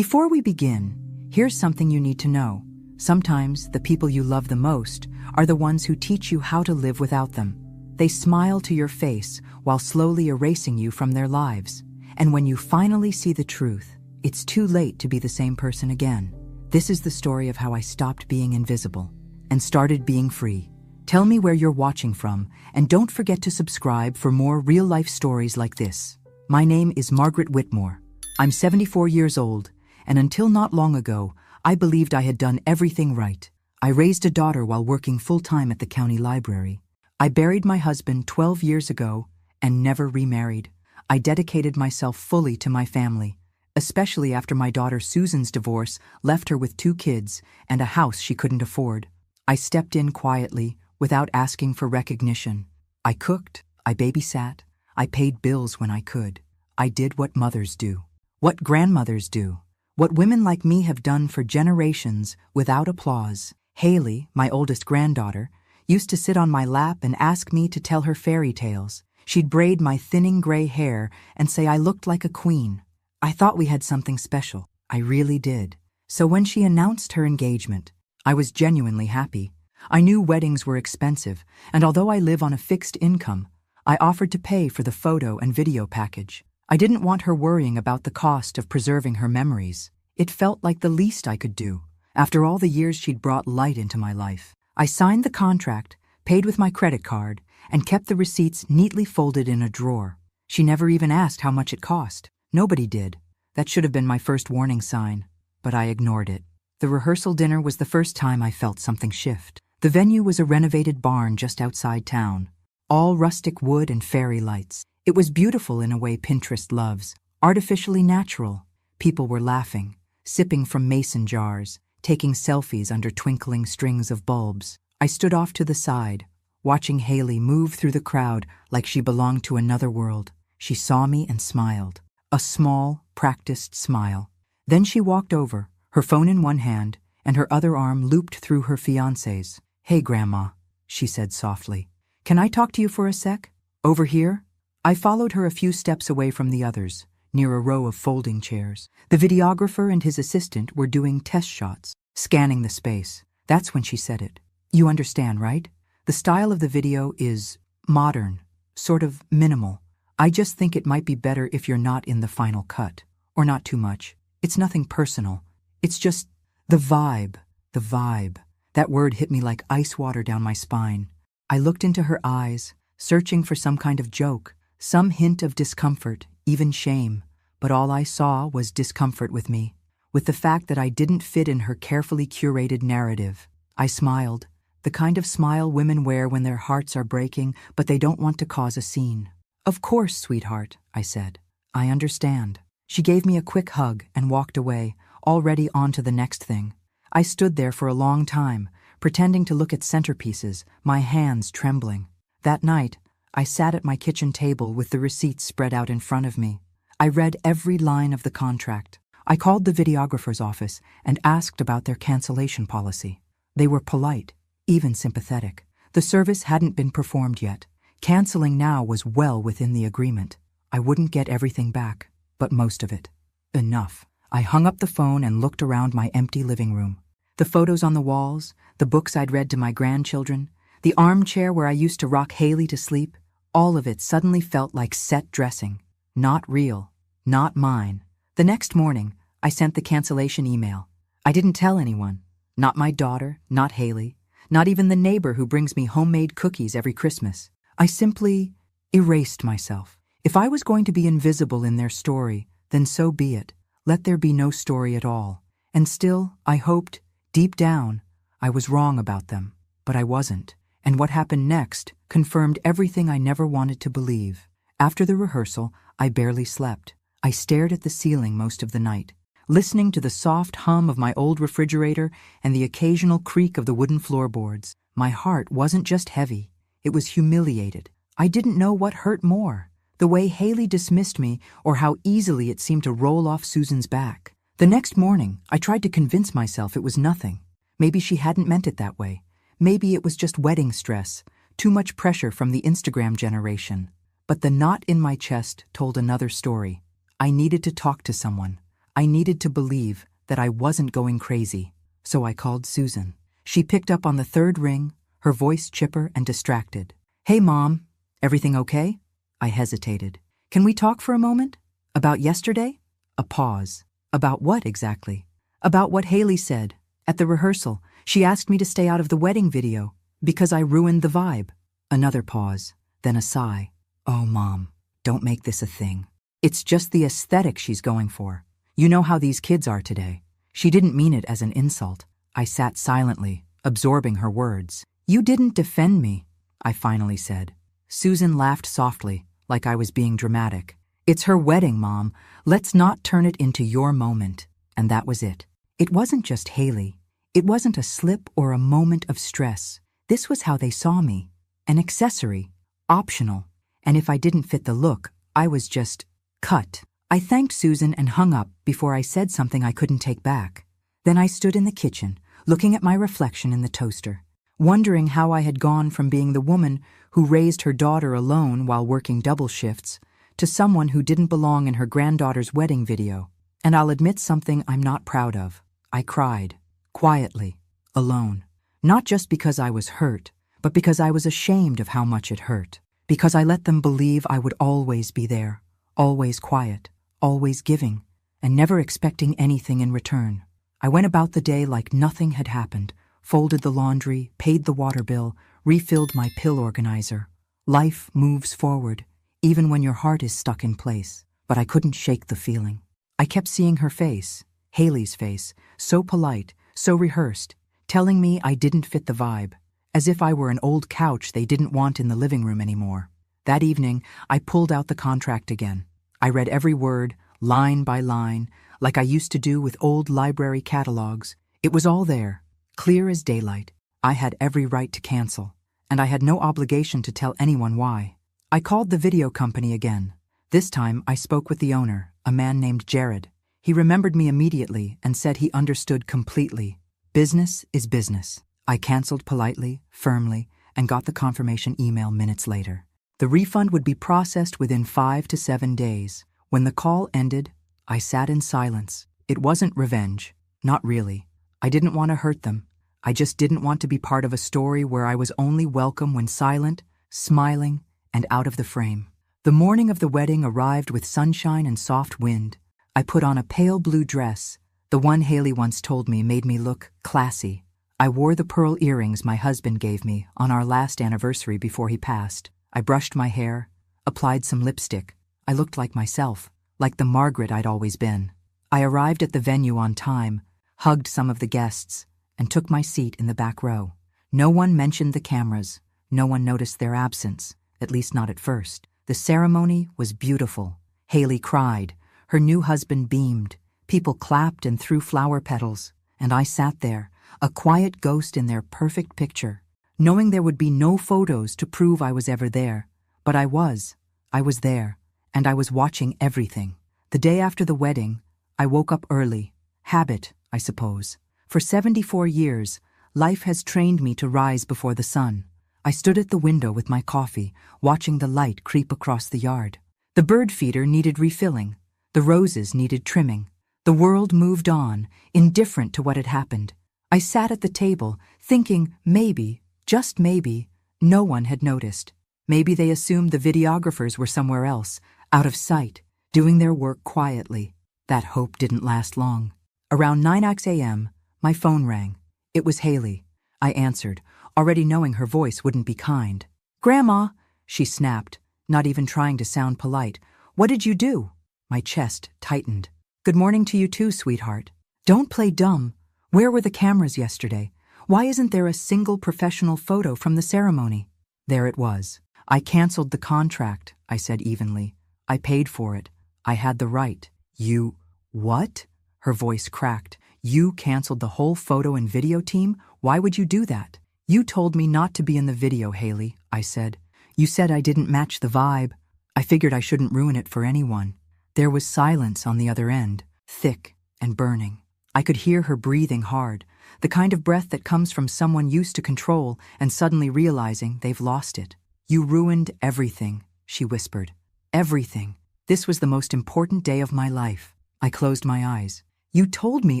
Before we begin, here's something you need to know. Sometimes the people you love the most are the ones who teach you how to live without them. They smile to your face while slowly erasing you from their lives. And when you finally see the truth, it's too late to be the same person again. This is the story of how I stopped being invisible and started being free. Tell me where you're watching from, and don't forget to subscribe for more real-life stories like this. My name is Margaret Whitmore. I'm 74 years old, and until not long ago, I believed I had done everything right. I raised a daughter while working full-time at the county library. I buried my husband 12 years ago and never remarried. I dedicated myself fully to my family, especially after my daughter Susan's divorce left her with 2 kids and a house she couldn't afford. I stepped in quietly, without asking for recognition. I cooked, I babysat, I paid bills when I could. I did what mothers do, what grandmothers do, what women like me have done for generations without applause. Haley, my oldest granddaughter, used to sit on my lap and ask me to tell her fairy tales. She'd braid my thinning gray hair and say I looked like a queen. I thought we had something special. I really did. So when she announced her engagement, I was genuinely happy. I knew weddings were expensive, and although I live on a fixed income, I offered to pay for the photo and video package. I didn't want her worrying about the cost of preserving her memories. It felt like the least I could do, after all the years she'd brought light into my life. I signed the contract, paid with my credit card, and kept the receipts neatly folded in a drawer. She never even asked how much it cost. Nobody did. That should have been my first warning sign, but I ignored it. The rehearsal dinner was the first time I felt something shift. The venue was a renovated barn just outside town, all rustic wood and fairy lights. It was beautiful in a way Pinterest loves, artificially natural. People were laughing, sipping from mason jars, taking selfies under twinkling strings of bulbs. I stood off to the side, watching Haley move through the crowd like she belonged to another world. She saw me and smiled, a small, practiced smile. Then she walked over, her phone in one hand, and her other arm looped through her fiancé's. "Hey, Grandma," she said softly. "Can I talk to you for a sec? Over here?" I followed her a few steps away from the others, near a row of folding chairs. The videographer and his assistant were doing test shots, scanning the space. That's when she said it. "You understand, right? The style of the video is modern, sort of minimal. I just think it might be better if you're not in the final cut, or not too much. It's nothing personal. It's just the vibe, the vibe." That word hit me like ice water down my spine. I looked into her eyes, searching for some kind of joke, some hint of discomfort, even shame. But all I saw was discomfort with me, with the fact that I didn't fit in her carefully curated narrative. I smiled, the kind of smile women wear when their hearts are breaking, but they don't want to cause a scene. "Of course, sweetheart," I said. "I understand." She gave me a quick hug and walked away, already on to the next thing. I stood there for a long time, pretending to look at centerpieces, my hands trembling. That night, I sat at my kitchen table with the receipts spread out in front of me. I read every line of the contract. I called the videographer's office and asked about their cancellation policy. They were polite, even sympathetic. The service hadn't been performed yet. Canceling now was well within the agreement. I wouldn't get everything back, but most of it. Enough. I hung up the phone and looked around my empty living room. The photos on the walls, the books I'd read to my grandchildren, the armchair where I used to rock Haley to sleep, all of it suddenly felt like set dressing. Not real. Not mine. The next morning, I sent the cancellation email. I didn't tell anyone. Not my daughter, not Haley, not even the neighbor who brings me homemade cookies every Christmas. I simply erased myself. If I was going to be invisible in their story, then so be it. Let there be no story at all. And still, I hoped, deep down, I was wrong about them. But I wasn't. And what happened next confirmed everything I never wanted to believe. After the rehearsal, I barely slept. I stared at the ceiling most of the night, listening to the soft hum of my old refrigerator and the occasional creak of the wooden floorboards. My heart wasn't just heavy, it was humiliated. I didn't know what hurt more, the way Haley dismissed me or how easily it seemed to roll off Susan's back. The next morning, I tried to convince myself it was nothing. Maybe she hadn't meant it that way. Maybe it was just wedding stress, too much pressure from the Instagram generation. But the knot in my chest told another story. I needed to talk to someone. I needed to believe that I wasn't going crazy, so I called Susan. She picked up on the third ring, her voice chipper and distracted. "Hey, Mom, everything okay?" I hesitated. "Can we talk for a moment? About yesterday?" A pause. "About what exactly?" "About what Haley said. At the rehearsal, she asked me to stay out of the wedding video because I ruined the vibe." Another pause, then a sigh. "Oh, Mom, don't make this a thing. It's just the aesthetic she's going for. You know how these kids are today." She didn't mean it as an insult. I sat silently, absorbing her words. "You didn't defend me," I finally said. Susan laughed softly, like I was being dramatic. "It's her wedding, Mom. Let's not turn it into your moment." And that was it. It wasn't just Haley. It wasn't a slip or a moment of stress. This was how they saw me. An accessory, optional. And if I didn't fit the look, I was just cut. I thanked Susan and hung up before I said something I couldn't take back. Then I stood in the kitchen, looking at my reflection in the toaster, wondering how I had gone from being the woman who raised her daughter alone while working double shifts to someone who didn't belong in her granddaughter's wedding video. And I'll admit something I'm not proud of. I cried, quietly, alone. Not just because I was hurt, but because I was ashamed of how much it hurt. Because I let them believe I would always be there, always quiet, always giving, and never expecting anything in return. I went about the day like nothing had happened, folded the laundry, paid the water bill, refilled my pill organizer. Life moves forward, even when your heart is stuck in place. But I couldn't shake the feeling. I kept seeing her face, Haley's face, so polite, so rehearsed, telling me I didn't fit the vibe, as if I were an old couch they didn't want in the living room anymore. That evening, I pulled out the contract again. I read every word, line by line, like I used to do with old library catalogs. It was all there, clear as daylight. I had every right to cancel, and I had no obligation to tell anyone why. I called the video company again. This time, I spoke with the owner, a man named Jared. He remembered me immediately and said he understood completely. Business is business. I canceled politely, firmly, and got the confirmation email minutes later. The refund would be processed within 5 to 7 days. When the call ended, I sat in silence. It wasn't revenge. Not really. I didn't want to hurt them. I just didn't want to be part of a story where I was only welcome when silent, smiling, and out of the frame. The morning of the wedding arrived with sunshine and soft wind. I put on a pale blue dress. The one Haley once told me made me look classy. I wore the pearl earrings my husband gave me on our last anniversary before he passed. I brushed my hair, applied some lipstick. I looked like myself, like the Margaret I'd always been. I arrived at the venue on time, hugged some of the guests, and took my seat in the back row. No one mentioned the cameras. No one noticed their absence, at least not at first. The ceremony was beautiful. Haley cried. Her new husband beamed. People clapped and threw flower petals. And I sat there, a quiet ghost in their perfect picture, knowing there would be no photos to prove I was ever there. But I was. I was there, and I was watching everything. The day after the wedding, I woke up early. Habit, I suppose. For 74 years, life has trained me to rise before the sun. I stood at the window with my coffee, watching the light creep across the yard. The bird feeder needed refilling. The roses needed trimming. The world moved on, indifferent to what had happened. I sat at the table, thinking maybe, just maybe, no one had noticed. Maybe they assumed the videographers were somewhere else, out of sight, doing their work quietly. That hope didn't last long. Around 9 a.m., my phone rang. It was Haley. I answered, already knowing her voice wouldn't be kind. "Grandma," she snapped, not even trying to sound polite. "What did you do?" My chest tightened. "Good morning to you too, sweetheart. Don't play dumb. Where were the cameras yesterday? Why isn't there a single professional photo from the ceremony?" There it was. "I canceled the contract," I said evenly. "I paid for it. I had the right." "You... what?" Her voice cracked. "You canceled the whole photo and video team? Why would you do that?" "You told me not to be in the video, Haley," I said. "You said I didn't match the vibe. I figured I shouldn't ruin it for anyone." There was silence on the other end, thick and burning. I could hear her breathing hard, the kind of breath that comes from someone used to control and suddenly realizing they've lost it. "You ruined everything," she whispered. "Everything. This was the most important day of my life. I closed my eyes. You told me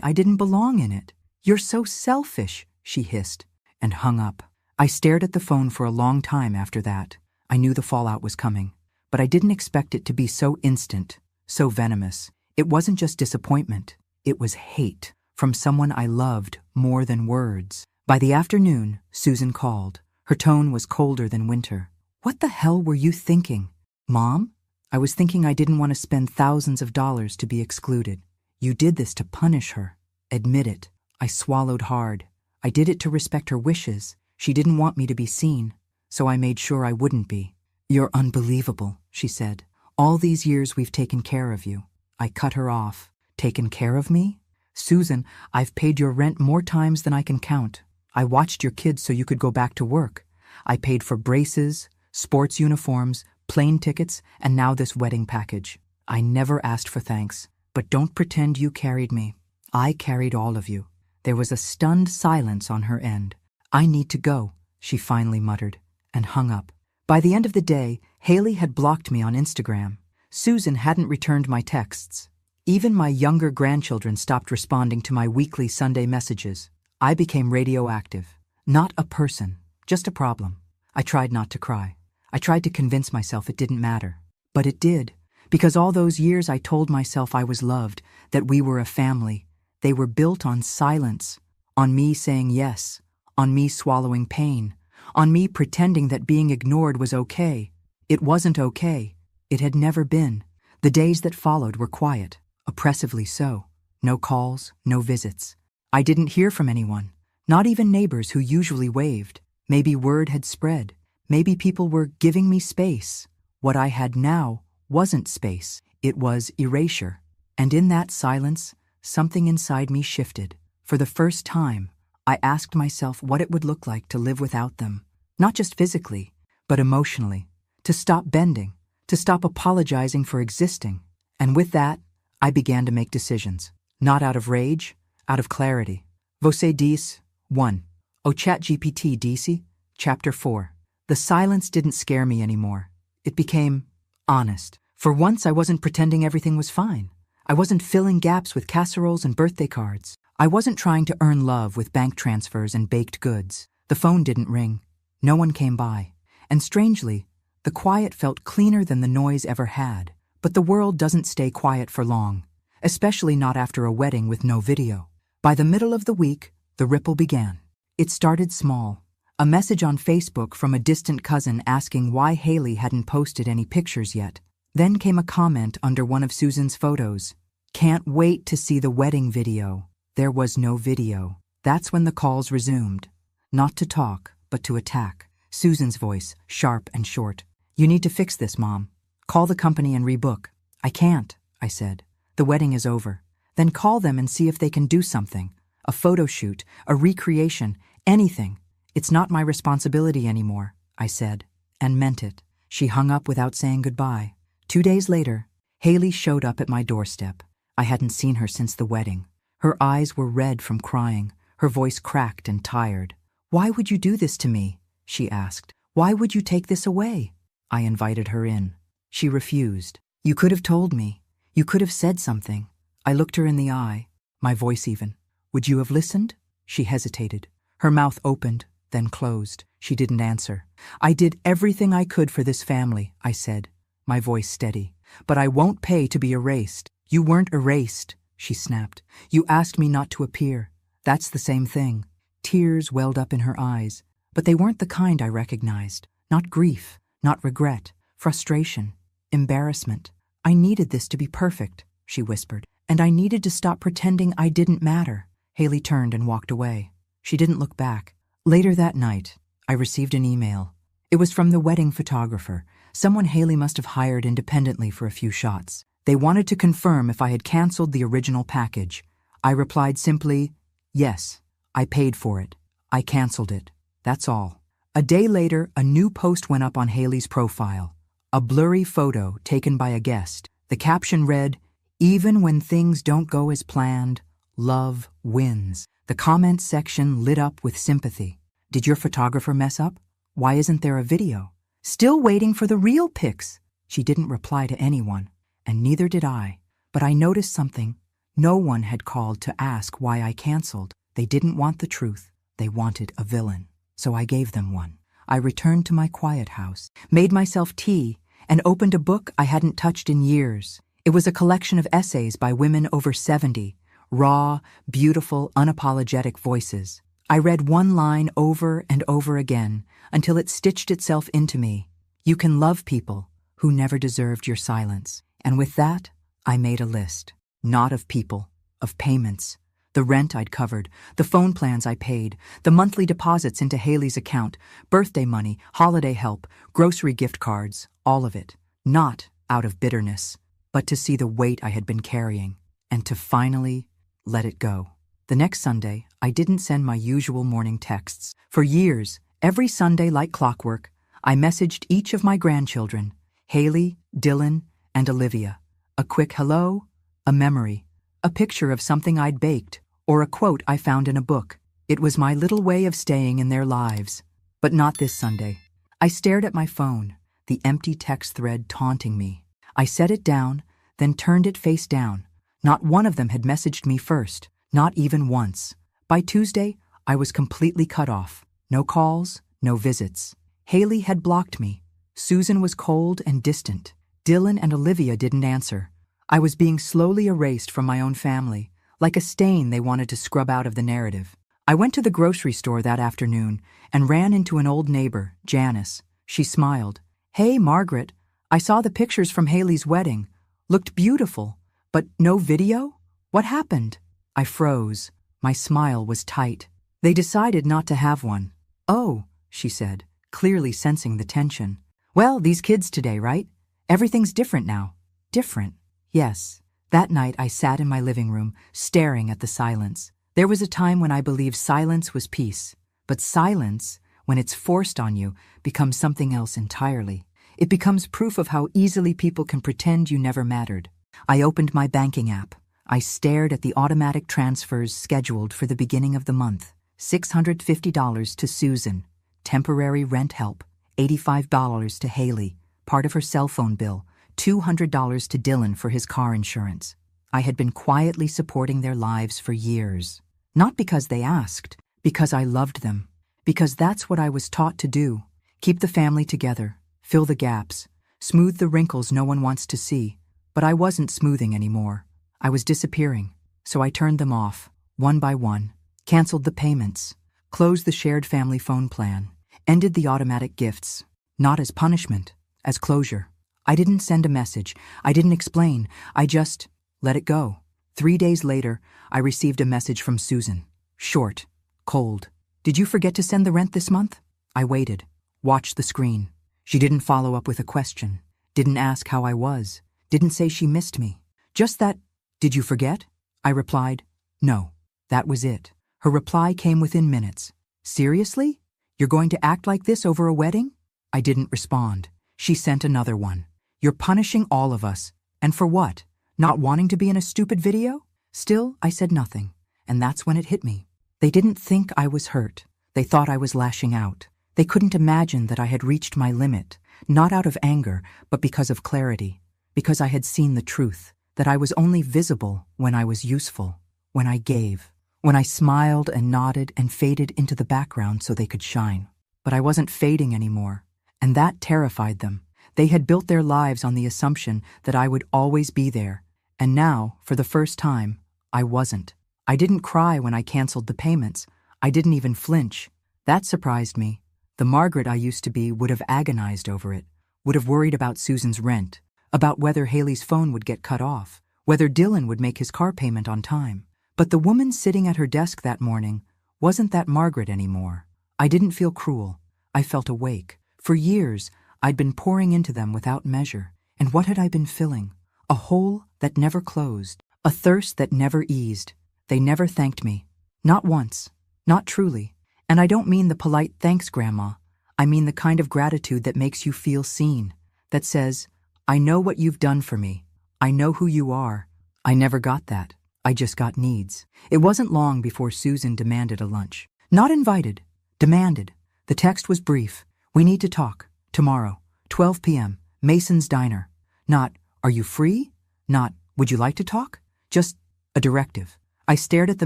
I didn't belong in it. You're so selfish, she hissed, and hung up. I stared at the phone for a long time after that. I knew the fallout was coming, but I didn't expect it to be so instant, so venomous. It wasn't just disappointment. It was hate from someone I loved more than words. By the afternoon, Susan called. Her tone was colder than winter. What the hell were you thinking? Mom? I was thinking I didn't want to spend thousands of dollars to be excluded. You did this to punish her. Admit it. I swallowed hard. I did it to respect her wishes. She didn't want me to be seen, so I made sure I wouldn't be. You're unbelievable, she said. All these years we've taken care of you. I cut her off. Taken care of me? Susan, I've paid your rent more times than I can count. I watched your kids so you could go back to work. I paid for braces, sports uniforms, plane tickets, and now this wedding package. I never asked for thanks, but don't pretend you carried me. I carried all of you. There was a stunned silence on her end. I need to go, she finally muttered, and hung up. By the end of the day, Haley had blocked me on Instagram. Susan hadn't returned my texts. Even my younger grandchildren stopped responding to my weekly Sunday messages. I became radioactive. Not a person, just a problem. I tried not to cry. I tried to convince myself it didn't matter. But it did, because all those years I told myself I was loved, that we were a family. They were built on silence, on me saying yes, on me swallowing pain, on me pretending that being ignored was okay. It wasn't okay. It had never been. The days that followed were quiet, oppressively so. No calls, no visits. I didn't hear from anyone, not even neighbors who usually waved. Maybe word had spread. Maybe people were giving me space. What I had now wasn't space. It was erasure. And in that silence, something inside me shifted. For the first time, I asked myself what it would look like to live without them. Not just physically, but emotionally. To stop bending, to stop apologizing for existing. And with that, I began to make decisions. Not out of rage, out of clarity. Você diz, 1. O ChatGPT disse, Chapter 4. The silence didn't scare me anymore. It became honest. For once, I wasn't pretending everything was fine. I wasn't filling gaps with casseroles and birthday cards. I wasn't trying to earn love with bank transfers and baked goods. The phone didn't ring. No one came by. And strangely, the quiet felt cleaner than the noise ever had. But the world doesn't stay quiet for long, especially not after a wedding with no video. By the middle of the week, the ripple began. It started small. A message on Facebook from a distant cousin asking why Haley hadn't posted any pictures yet. Then came a comment under one of Susan's photos. Can't wait to see the wedding video. There was no video. That's when the calls resumed. Not to talk, but to attack. Susan's voice, sharp and short. You need to fix this, Mom. Call the company and rebook. I can't, I said. The wedding is over. Then call them and see if they can do something. A photo shoot, a recreation, anything. It's not my responsibility anymore, I said, and meant it. She hung up without saying goodbye. 2 days later, Haley showed up at my doorstep. I hadn't seen her since the wedding. Her eyes were red from crying, her voice cracked and tired. Why would you do this to me? She asked. Why would you take this away? I invited her in. She refused. You could have told me. You could have said something. I looked her in the eye, my voice even. Would you have listened? She hesitated. Her mouth opened, then closed. She didn't answer. I did everything I could for this family, I said, my voice steady. But I won't pay to be erased. You weren't erased, she snapped. You asked me not to appear. That's the same thing. Tears welled up in her eyes, but they weren't the kind I recognized. Not grief, not regret, frustration, embarrassment. I needed this to be perfect, she whispered, and I needed to stop pretending I didn't matter. Haley turned and walked away. She didn't look back. Later that night, I received an email. It was from the wedding photographer, someone Haley must have hired independently for a few shots. They wanted to confirm if I had canceled the original package. I replied simply, yes, I paid for it. I canceled it. That's all. A day later, a new post went up on Haley's profile. A blurry photo taken by a guest. The caption read, even when things don't go as planned, love wins. The comment section lit up with sympathy. Did your photographer mess up? Why isn't there a video? Still waiting for the real pics. She didn't reply to anyone, and neither did I. But I noticed something. No one had called to ask why I canceled. They didn't want the truth. They wanted a villain. So I gave them one. I returned to my quiet house, made myself tea, and opened a book I hadn't touched in years. It was a collection of essays by women over 70, raw, beautiful, unapologetic voices. I read one line over and over again until it stitched itself into me. You can love people who never deserved your silence. And with that, I made a list. Not of people, of payments. The rent I'd covered, the phone plans I paid, the monthly deposits into Haley's account, birthday money, holiday help, grocery gift cards, all of it. Not out of bitterness, but to see the weight I had been carrying, and to finally let it go. The next Sunday, I didn't send my usual morning texts. For years, every Sunday like clockwork, I messaged each of my grandchildren, Haley, Dylan, and Olivia. A quick hello, a memory, a picture of something I'd baked, or a quote I found in a book. It was my little way of staying in their lives. But not this Sunday. I stared at my phone, the empty text thread taunting me. I set it down, then turned it face down. Not one of them had messaged me first, not even once. By Tuesday, I was completely cut off. No calls, no visits. Haley had blocked me. Susan was cold and distant. Dylan and Olivia didn't answer. I was being slowly erased from my own family, like a stain they wanted to scrub out of the narrative. I went to the grocery store that afternoon and ran into an old neighbor, Janice. She smiled. Hey, Margaret, I saw the pictures from Haley's wedding. Looked beautiful, but no video? What happened? I froze. My smile was tight. They decided not to have one. Oh, she said, clearly sensing the tension. Well, these kids today, right? Everything's different now. Different. Yes. That night I sat in my living room, staring at the silence. There was a time when I believed silence was peace. But silence, when it's forced on you, becomes something else entirely. It becomes proof of how easily people can pretend you never mattered. I opened my banking app. I stared at the automatic transfers scheduled for the beginning of the month. $650 to Susan. Temporary rent help. $85 to Haley, part of her cell phone bill. $200 to Dylan for his car insurance. I had been quietly supporting their lives for years. Not because they asked, because I loved them. Because that's what I was taught to do. Keep the family together, fill the gaps, smooth the wrinkles no one wants to see. But I wasn't smoothing anymore. I was disappearing. So I turned them off, one by one, canceled the payments, closed the shared family phone plan, ended the automatic gifts, not as punishment, as closure. I didn't send a message. I didn't explain. I just let it go. 3 days later, I received a message from Susan. Short, cold. Did you forget to send the rent this month? I waited, watched the screen. She didn't follow up with a question, didn't ask how I was, didn't say she missed me. Just that, did you forget? I replied, no. That was it. Her reply came within minutes. Seriously? You're going to act like this over a wedding? I didn't respond. She sent another one. You're punishing all of us. And for what? Not wanting to be in a stupid video? Still, I said nothing. And that's when it hit me. They didn't think I was hurt. They thought I was lashing out. They couldn't imagine that I had reached my limit, not out of anger, but because of clarity. Because I had seen the truth, that I was only visible when I was useful, when I gave, when I smiled and nodded and faded into the background so they could shine. But I wasn't fading anymore, and that terrified them. They had built their lives on the assumption that I would always be there, and now, for the first time, I wasn't. I didn't cry when I canceled the payments. I didn't even flinch. That surprised me. The Margaret I used to be would have agonized over it, would have worried about Susan's rent, about whether Haley's phone would get cut off, whether Dylan would make his car payment on time. But the woman sitting at her desk that morning wasn't that Margaret anymore. I didn't feel cruel. I felt awake. For years, I'd been pouring into them without measure. And what had I been filling? A hole that never closed, a thirst that never eased. They never thanked me. Not once. Not truly. And I don't mean the polite thanks, Grandma. I mean the kind of gratitude that makes you feel seen, that says, I know what you've done for me. I know who you are. I never got that. I just got needs. It wasn't long before Susan demanded a lunch. Not invited. Demanded. The text was brief. We need to talk. Tomorrow, 12 p.m., Mason's Diner. Not, are you free? Not, Would you like to talk? Just a directive. I stared at the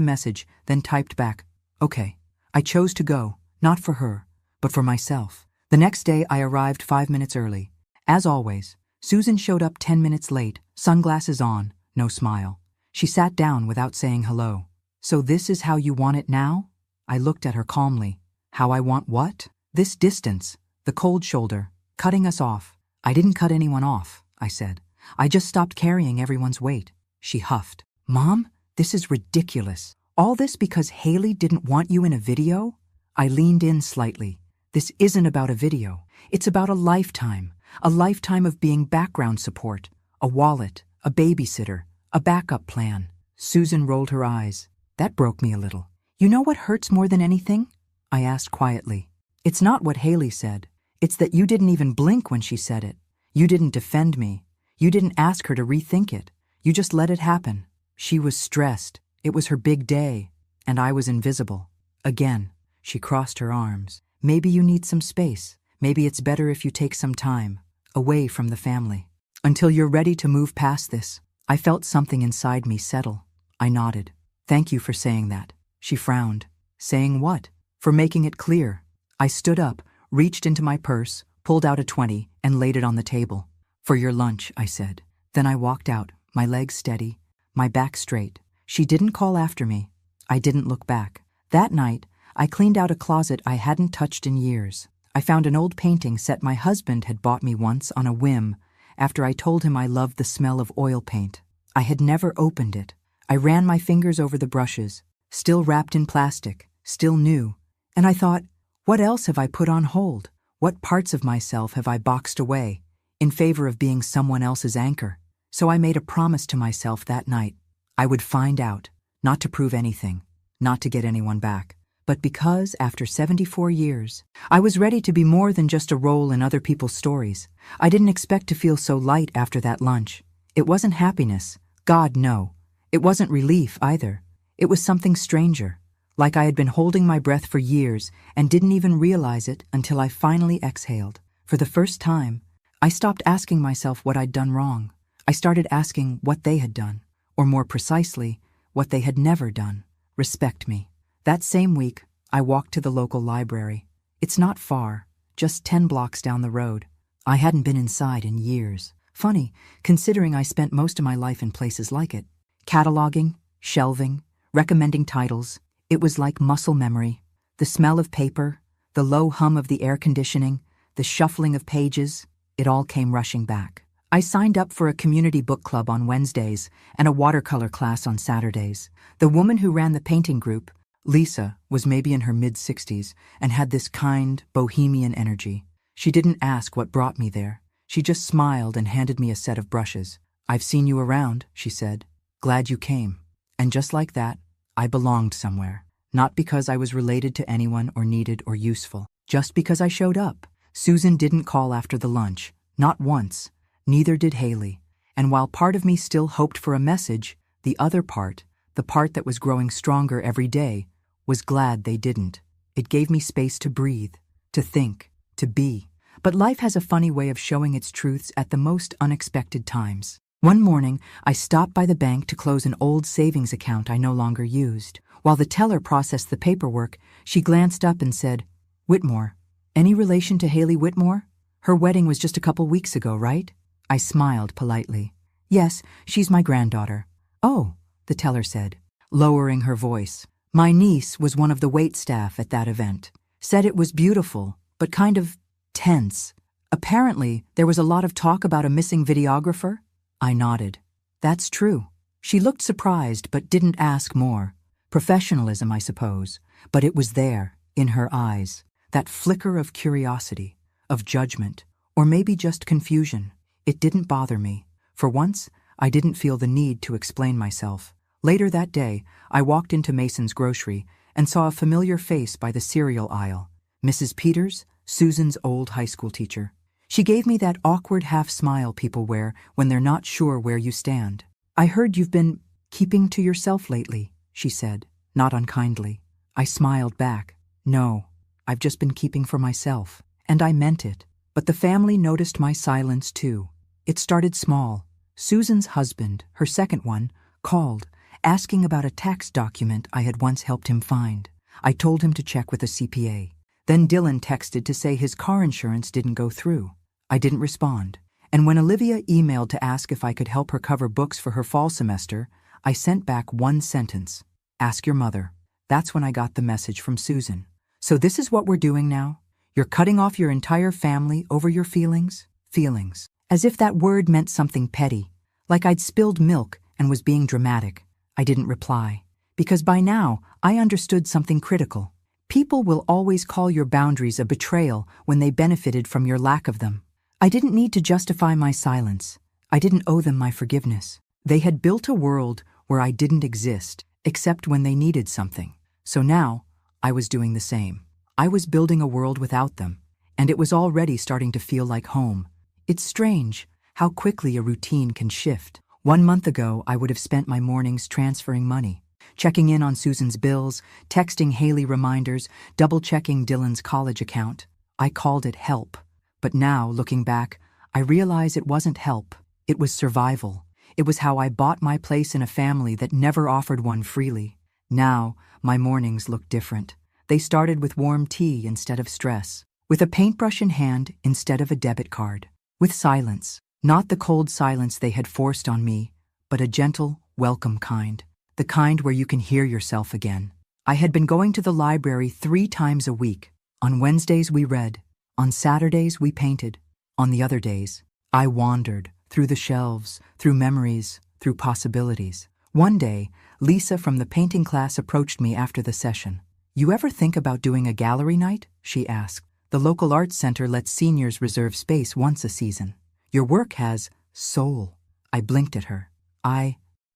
message, then typed back, okay. I chose to go, not for her, but for myself. The next day I arrived 5 minutes early. As always, Susan showed up 10 minutes late, sunglasses on, no smile. She sat down without saying hello. So this is how you want it now? I looked at her calmly. How I want what? This distance, the cold shoulder, cutting us off. I didn't cut anyone off, I said. I just stopped carrying everyone's weight. She huffed. Mom, this is ridiculous. All this because Haley didn't want you in a video? I leaned in slightly. This isn't about a video. It's about a lifetime of being background support, a wallet, a babysitter, a backup plan. Susan rolled her eyes. That broke me a little. You know what hurts more than anything? I asked quietly. It's not what Haley said. It's that you didn't even blink when she said it. You didn't defend me. You didn't ask her to rethink it. You just let it happen. She was stressed. It was her big day. And I was invisible. Again, she crossed her arms. Maybe you need some space. Maybe it's better if you take some time, away from the family. Until you're ready to move past this. I felt something inside me settle. I nodded. Thank you for saying that. She frowned. Saying what? For making it clear. I stood up, reached into my purse, pulled out a 20, and laid it on the table. For your lunch, I said. Then I walked out, my legs steady, my back straight. She didn't call after me. I didn't look back. That night, I cleaned out a closet I hadn't touched in years. I found an old painting set my husband had bought me once on a whim after I told him I loved the smell of oil paint. I had never opened it. I ran my fingers over the brushes, still wrapped in plastic, still new, and I thought, what else have I put on hold? What parts of myself have I boxed away in favor of being someone else's anchor? So I made a promise to myself that night. I would find out, not to prove anything, not to get anyone back, but because, after 74 years, I was ready to be more than just a role in other people's stories. I didn't expect to feel so light after that lunch. It wasn't happiness. God, no. It wasn't relief either. It was something stranger, like I had been holding my breath for years and didn't even realize it until I finally exhaled. For the first time, I stopped asking myself what I'd done wrong. I started asking what they had done, or more precisely, what they had never done. Respect me. That same week, I walked to the local library. It's not far, just 10 blocks down the road. I hadn't been inside in years. Funny, considering I spent most of my life in places like it. Cataloging, shelving, recommending titles. It was like muscle memory. The smell of paper, the low hum of the air conditioning, the shuffling of pages, it all came rushing back. I signed up for a community book club on Wednesdays and a watercolor class on Saturdays. The woman who ran the painting group, Lisa, was maybe in her mid-60s and had this kind, bohemian energy. She didn't ask what brought me there. She just smiled and handed me a set of brushes. I've seen you around, she said. Glad you came. And just like that, I belonged somewhere. Not because I was related to anyone or needed or useful. Just because I showed up. Susan didn't call after the lunch. Not once. Neither did Haley. And while part of me still hoped for a message, the other part, the part that was growing stronger every day, was glad they didn't. It gave me space to breathe, to think, to be. But life has a funny way of showing its truths at the most unexpected times. One morning, I stopped by the bank to close an old savings account I no longer used. While the teller processed the paperwork, she glanced up and said, Whitmore. Any relation to Haley Whitmore? Her wedding was just a couple weeks ago, right? I smiled politely. Yes, she's my granddaughter. Oh, the teller said, lowering her voice. My niece was one of the wait staff at that event. Said it was beautiful, but kind of tense. Apparently, there was a lot of talk about a missing videographer. I nodded. That's true. She looked surprised but didn't ask more. Professionalism, I suppose. But it was there, in her eyes. That flicker of curiosity, of judgment, or maybe just confusion. It didn't bother me. For once, I didn't feel the need to explain myself. Later that day, I walked into Mason's grocery and saw a familiar face by the cereal aisle. Mrs. Peters, Susan's old high school teacher. She gave me that awkward half-smile people wear when they're not sure where you stand. I heard you've been keeping to yourself lately, she said, not unkindly. I smiled back. No, I've just been keeping for myself. And I meant it. But the family noticed my silence too. It started small, Susan's husband, her second one, called, asking about a tax document I had once helped him find. I told him to check with a CPA. Then Dylan texted to say his car insurance didn't go through. I didn't respond. And when Olivia emailed to ask if I could help her cover books for her fall semester, I sent back one sentence: "Ask your mother." That's when I got the message from Susan. "So this is what we're doing now? You're cutting off your entire family over your feelings?" Feelings. As if that word meant something petty, like I'd spilled milk and was being dramatic. I didn't reply, because by now I understood something critical. People will always call your boundaries a betrayal when they benefited from your lack of them. I didn't need to justify my silence. I didn't owe them my forgiveness. They had built a world where I didn't exist, except when they needed something. So now, I was doing the same. I was building a world without them, and it was already starting to feel like home. It's strange how quickly a routine can shift. 1 month ago, I would have spent my mornings transferring money, checking in on Susan's bills, texting Haley reminders, double-checking Dylan's college account. I called it help. But now, looking back, I realize it wasn't help. It was survival. It was how I bought my place in a family that never offered one freely. Now, my mornings look different. They started with warm tea instead of stress, with a paintbrush in hand instead of a debit card, with silence. Not the cold silence they had forced on me, but a gentle, welcome kind. The kind where you can hear yourself again. I had been going to the library 3 times a week. On Wednesdays we read. On Saturdays we painted. On the other days, I wandered through the shelves, through memories, through possibilities. One day, Lisa from the painting class approached me after the session. "You ever think about doing a gallery night?" she asked. "The local arts center lets seniors reserve space once a season. Your work has soul." I blinked at her.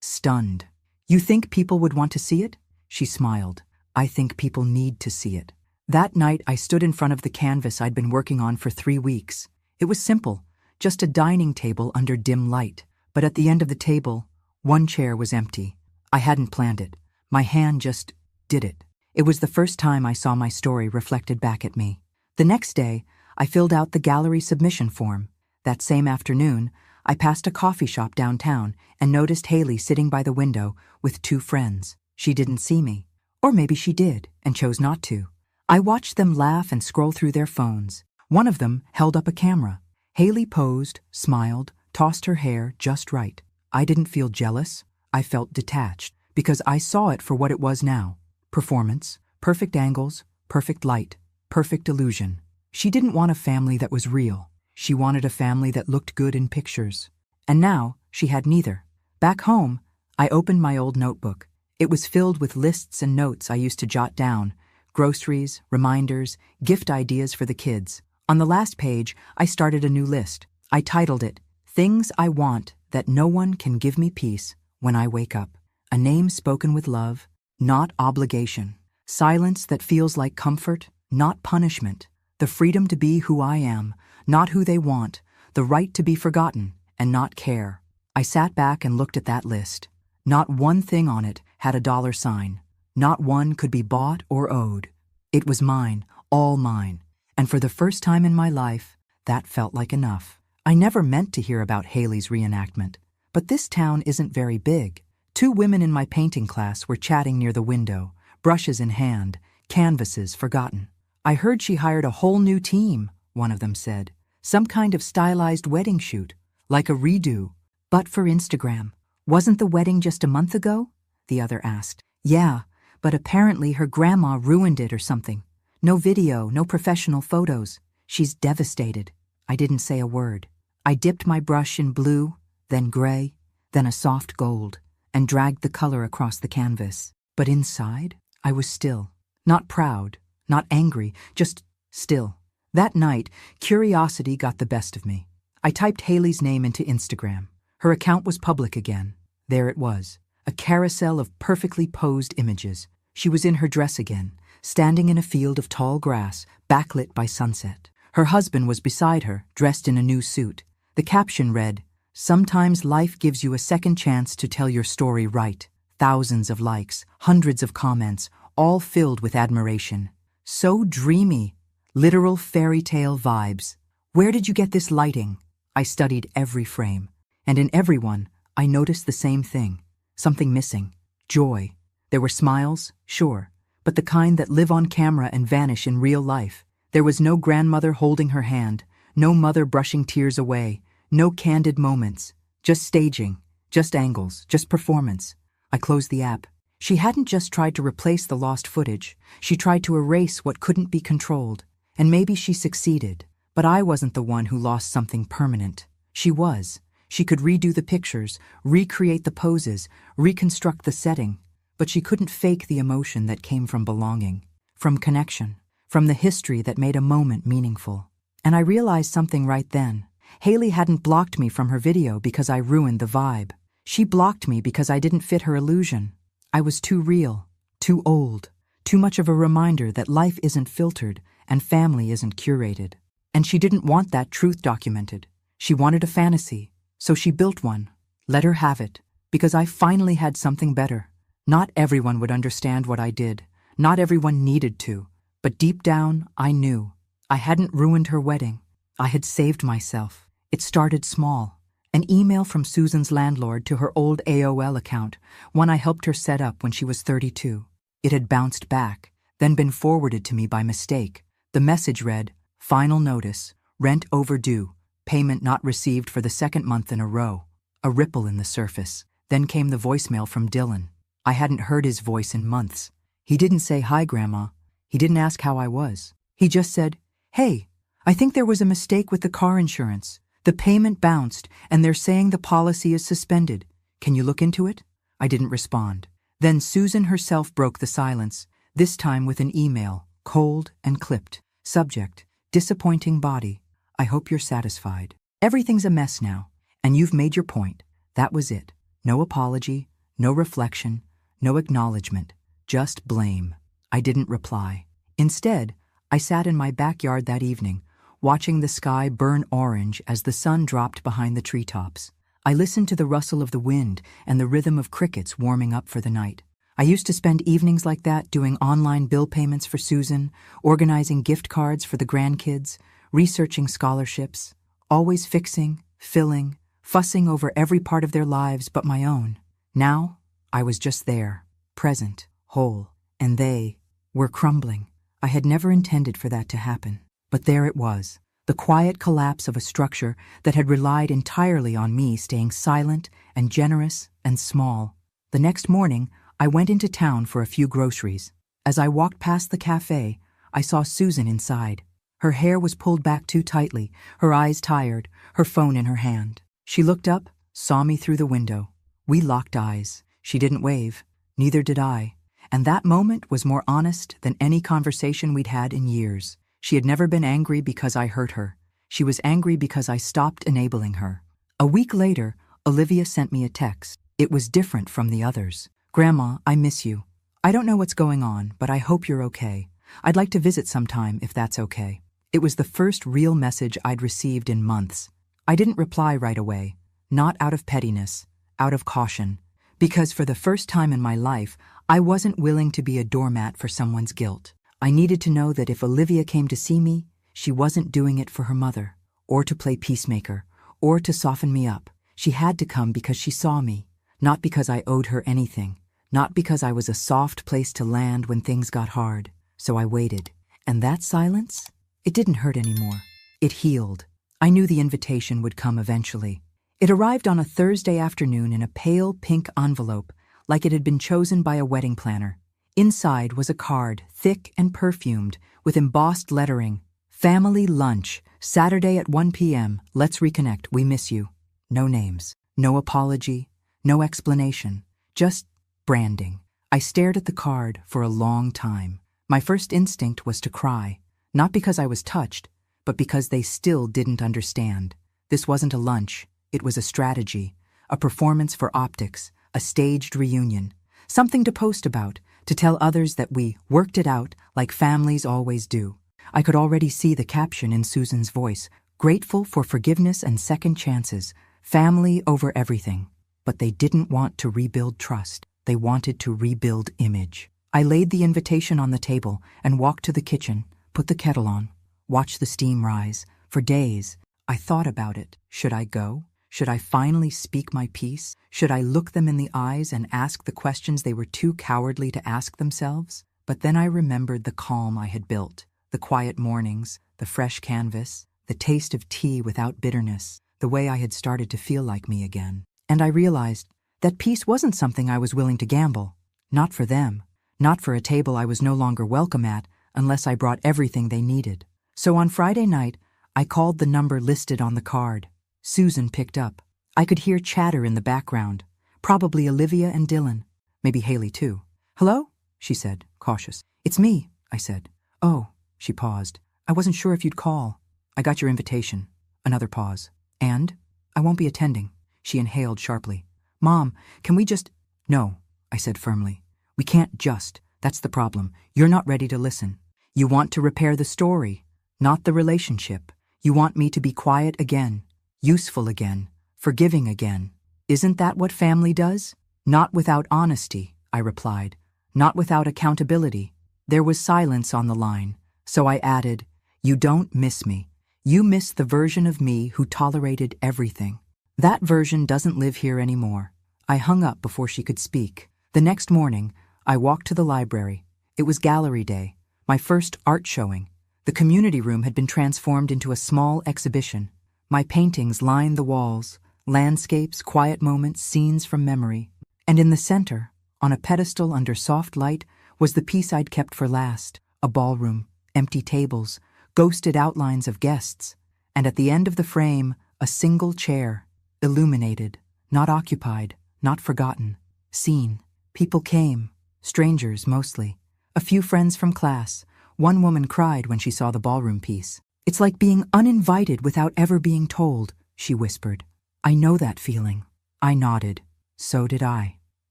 Stunned. "You think people would want to see it?" She smiled. "I think people need to see it." That night, I stood in front of the canvas I'd been working on for 3 weeks. It was simple, just a dining table under dim light. But at the end of the table, one chair was empty. I hadn't planned it. My hand just did it. It was the first time I saw my story reflected back at me. The next day, I filled out the gallery submission form. That same afternoon, I passed a coffee shop downtown and noticed Haley sitting by the window with 2 friends. She didn't see me. Or maybe she did and chose not to. I watched them laugh and scroll through their phones. One of them held up a camera. Haley posed, smiled, tossed her hair just right. I didn't feel jealous. I felt detached, because I saw it for what it was now. Performance, perfect angles, perfect light, perfect illusion. She didn't want a family that was real. She wanted a family that looked good in pictures. And now, she had neither. Back home, I opened my old notebook. It was filled with lists and notes I used to jot down. Groceries, reminders, gift ideas for the kids. On the last page, I started a new list. I titled it, "Things I Want That No One Can Give Me Peace When I Wake Up." A name spoken with love, not obligation. Silence that feels like comfort, not punishment. The freedom to be who I am, not who they want. The right to be forgotten and not care. I sat back and looked at that list. Not one thing on it had a dollar sign. Not one could be bought or owed. It was mine, all mine. And for the first time in my life, that felt like enough. I never meant to hear about Haley's reenactment. But this town isn't very big. 2 women in my painting class were chatting near the window, brushes in hand, canvases forgotten. "I heard she hired a whole new team," one of them said. "Some kind of stylized wedding shoot, like a redo. But for Instagram." "Wasn't the wedding just a month ago?" the other asked. "Yeah. But apparently her grandma ruined it or something. No video, no professional photos. She's devastated." I didn't say a word. I dipped my brush in blue, then gray, then a soft gold, and dragged the color across the canvas. But inside, I was still. Not proud, not angry, just still. That night, curiosity got the best of me. I typed Haley's name into Instagram. Her account was public again. There it was. A carousel of perfectly posed images. She was in her dress again, standing in a field of tall grass, backlit by sunset. Her husband was beside her, dressed in a new suit. The caption read, "Sometimes life gives you a second chance to tell your story right." Thousands of likes, hundreds of comments, all filled with admiration. So dreamy. Literal fairy tale vibes. "Where did you get this lighting?" I studied every frame. And in everyone, I noticed the same thing. Something missing. Joy. There were smiles, sure, but the kind that live on camera and vanish in real life. There was no grandmother holding her hand, no mother brushing tears away, no candid moments, just staging, just angles, just performance. I closed the app. She hadn't just tried to replace the lost footage, she tried to erase what couldn't be controlled. And maybe she succeeded, but I wasn't the one who lost something permanent. She was. She could redo the pictures, recreate the poses, reconstruct the setting, but she couldn't fake the emotion that came from belonging, from connection, from the history that made a moment meaningful. And I realized something right then. Haley hadn't blocked me from her video because I ruined the vibe. She blocked me because I didn't fit her illusion. I was too real, too old, too much of a reminder that life isn't filtered and family isn't curated. And she didn't want that truth documented. She wanted a fantasy, so she built one. Let her have it, because I finally had something better. Not everyone would understand what I did. Not everyone needed to. But deep down, I knew. I hadn't ruined her wedding. I had saved myself. It started small. An email from Susan's landlord to her old AOL account, one I helped her set up when she was 32. It had bounced back, then been forwarded to me by mistake. The message read, "Final notice, rent overdue, payment not received for the second month in a row." A ripple in the surface. Then came the voicemail from Dylan. I hadn't heard his voice in months. He didn't say, "Hi, Grandma." He didn't ask how I was. He just said, "Hey, I think there was a mistake with the car insurance. The payment bounced, and they're saying the policy is suspended. Can you look into it?" I didn't respond. Then Susan herself broke the silence, this time with an email, cold and clipped. Subject, disappointing body. I hope you're satisfied. Everything's a mess now, and you've made your point. That was it. No apology, no reflection, no acknowledgement, just blame. I didn't reply. Instead, I sat in my backyard that evening, watching the sky burn orange as the sun dropped behind the treetops. I listened to the rustle of the wind and the rhythm of crickets warming up for the night. I used to spend evenings like that doing online bill payments for Susan, organizing gift cards for the grandkids, researching scholarships, always fixing, filling, fussing over every part of their lives but my own. Now, I was just there, present, whole, and they were crumbling. I had never intended for that to happen. But there it was, the quiet collapse of a structure that had relied entirely on me staying silent and generous and small. The next morning, I went into town for a few groceries. As I walked past the cafe, I saw Susan inside. Her hair was pulled back too tightly, her eyes tired, her phone in her hand. She looked up, saw me through the window. We locked eyes. She didn't wave. Neither did I. And that moment was more honest than any conversation we'd had in years. She had never been angry because I hurt her. She was angry because I stopped enabling her. A week later, Olivia sent me a text. It was different from the others. "Grandma, I miss you. I don't know what's going on, but I hope you're okay. I'd like to visit sometime if that's okay." It was the first real message I'd received in months. I didn't reply right away, not out of pettiness, out of caution, because for the first time in my life, I wasn't willing to be a doormat for someone's guilt. I needed to know that if Olivia came to see me, she wasn't doing it for her mother, or to play peacemaker, or to soften me up. She had to come because she saw me, not because I owed her anything, not because I was a soft place to land when things got hard. So I waited. And that silence? It didn't hurt anymore. It healed. I knew the invitation would come eventually. It arrived on a Thursday afternoon in a pale pink envelope, like it had been chosen by a wedding planner. Inside was a card, thick and perfumed, with embossed lettering. "Family lunch, Saturday at 1 p.m. Let's reconnect. We miss you." No names, no apology, no explanation, just branding. I stared at the card for a long time. My first instinct was to cry, not because I was touched, but because they still didn't understand. This wasn't a lunch. It was a strategy, a performance for optics, a staged reunion, something to post about, to tell others that we worked it out like families always do. I could already see the caption in Susan's voice, "Grateful for forgiveness and second chances, family over everything." But they didn't want to rebuild trust. They wanted to rebuild image. I laid the invitation on the table and walked to the kitchen, put the kettle on, watched the steam rise. For days, I thought about it. Should I go? Should I finally speak my piece? Should I look them in the eyes and ask the questions they were too cowardly to ask themselves? But then I remembered the calm I had built, the quiet mornings, the fresh canvas, the taste of tea without bitterness, the way I had started to feel like me again. And I realized that peace wasn't something I was willing to gamble. Not for them. Not for a table I was no longer welcome at unless I brought everything they needed. So on Friday night, I called the number listed on the card. Susan picked up. I could hear chatter in the background. Probably Olivia and Dylan. Maybe Haley too. "Hello?" she said, cautious. "It's me," I said. "Oh," she paused. "I wasn't sure if you'd call. I got your invitation." Another pause. "And? I won't be attending." She inhaled sharply. "Mom, can we just—" "No," I said firmly. "We can't just. That's the problem. You're not ready to listen. You want to repair the story, not the relationship. You want me to be quiet again, useful again, forgiving again. Isn't that what family does?" "Not without honesty," I replied. "Not without accountability." There was silence on the line, so I added, "You don't miss me. You miss the version of me who tolerated everything. That version doesn't live here anymore." I hung up before she could speak. The next morning, I walked to the library. It was gallery day, my first art showing. The community room had been transformed into a small exhibition. My paintings lined the walls, landscapes, quiet moments, scenes from memory. And in the center, on a pedestal under soft light, was the piece I'd kept for last, a ballroom, empty tables, ghosted outlines of guests, and at the end of the frame, a single chair, illuminated, not occupied, not forgotten, seen. People came, strangers mostly, a few friends from class. One woman cried when she saw the ballroom piece. "It's like being uninvited without ever being told," she whispered. "I know that feeling." I nodded. So did I.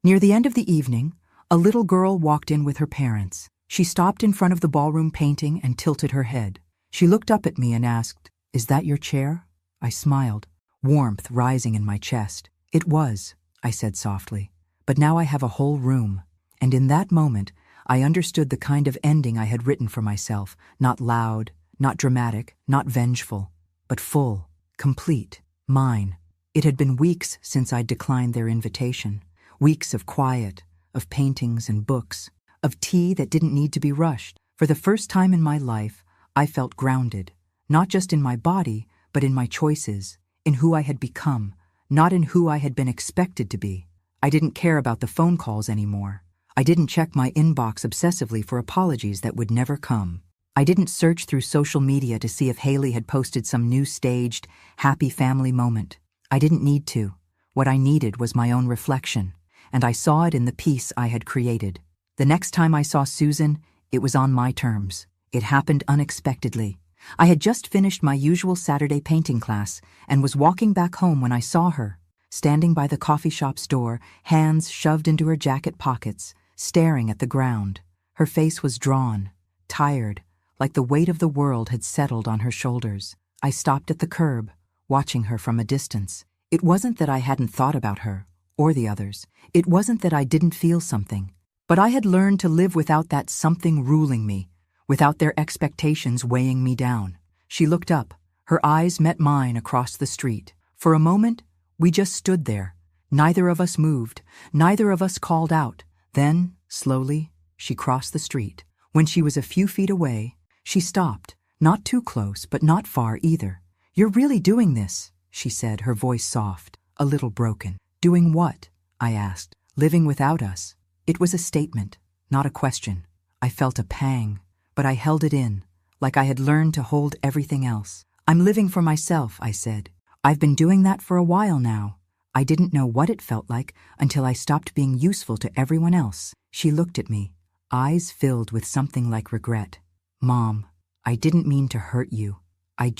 Near the end of the evening, a little girl walked in with her parents. She stopped in front of the ballroom painting and tilted her head. She looked up at me and asked, "Is that your chair?" I smiled, warmth rising in my chest. "It was," I said softly, "but now I have a whole room." And in that moment, I understood the kind of ending I had written for myself, not loud, not dramatic, not vengeful, but full, complete, mine. It had been weeks since I'd declined their invitation, weeks of quiet, of paintings and books, of tea that didn't need to be rushed. For the first time in my life, I felt grounded, not just in my body, but in my choices, in who I had become, not in who I had been expected to be. I didn't care about the phone calls anymore. I didn't check my inbox obsessively for apologies that would never come. I didn't search through social media to see if Haley had posted some new staged, happy family moment. I didn't need to. What I needed was my own reflection, and I saw it in the piece I had created. The next time I saw Susan, it was on my terms. It happened unexpectedly. I had just finished my usual Saturday painting class and was walking back home when I saw her, standing by the coffee shop's door, hands shoved into her jacket pockets, staring at the ground. Her face was drawn, tired, like the weight of the world had settled on her shoulders. I stopped at the curb, watching her from a distance. It wasn't that I hadn't thought about her, or the others. It wasn't that I didn't feel something. But I had learned to live without that something ruling me, without their expectations weighing me down. She looked up. Her eyes met mine across the street. For a moment, we just stood there. Neither of us moved. Neither of us called out. Then, slowly, she crossed the street. When she was a few feet away, she stopped, not too close, but not far either. "You're really doing this," she said, her voice soft, a little broken. "Doing what?" I asked. "Living without us." It was a statement, not a question. I felt a pang, but I held it in, like I had learned to hold everything else. "I'm living for myself," I said. "I've been doing that for a while now." I didn't know what it felt like until I stopped being useful to everyone else. She looked at me, eyes filled with something like regret. "Mom, I didn't mean to hurt you. I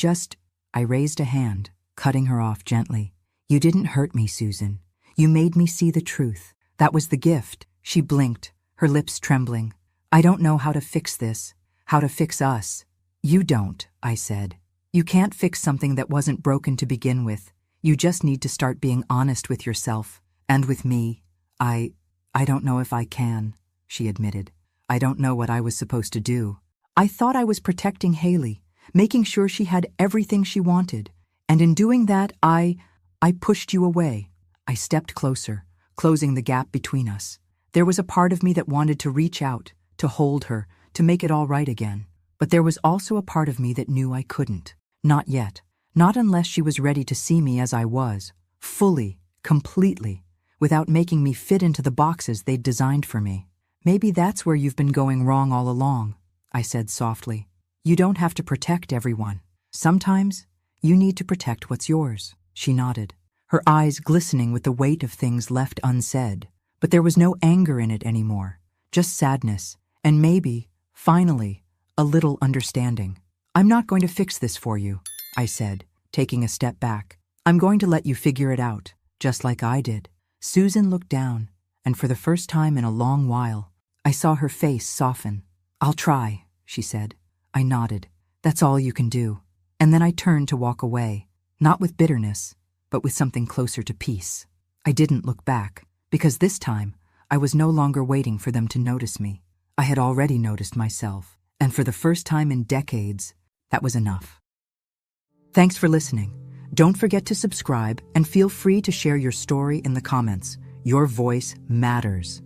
raised a hand, cutting her off gently. "You didn't hurt me, Susan. You made me see the truth. That was the gift." She blinked, her lips trembling. "I don't know how to fix this, how to fix us." "You don't," I said. "You can't fix something that wasn't broken to begin with. You just need to start being honest with yourself, and with me." I don't know if I can," she admitted. "I don't know what I was supposed to do. I thought I was protecting Haley, making sure she had everything she wanted, and in doing that, I I pushed you away. I stepped closer, closing the gap between us. There was a part of me that wanted to reach out, to hold her, to make it all right again. But there was also a part of me that knew I couldn't. Not yet. Not unless she was ready to see me as I was, fully, completely, without making me fit into the boxes they'd designed for me. Maybe that's where you've been going wrong all along, I said softly. You don't have to protect everyone. Sometimes, you need to protect what's yours. She nodded, her eyes glistening with the weight of things left unsaid. But there was no anger in it anymore, just sadness, and maybe, finally, a little understanding. I'm not going to fix this for you, I said, taking a step back. I'm going to let you figure it out, just like I did. Susan looked down, and for the first time in a long while, I saw her face soften. I'll try, she said. I nodded. That's all you can do. And then I turned to walk away, not with bitterness, but with something closer to peace. I didn't look back, because this time, I was no longer waiting for them to notice me. I had already noticed myself, and for the first time in decades, that was enough. Thanks for listening. Don't forget to subscribe and feel free to share your story in the comments. Your voice matters.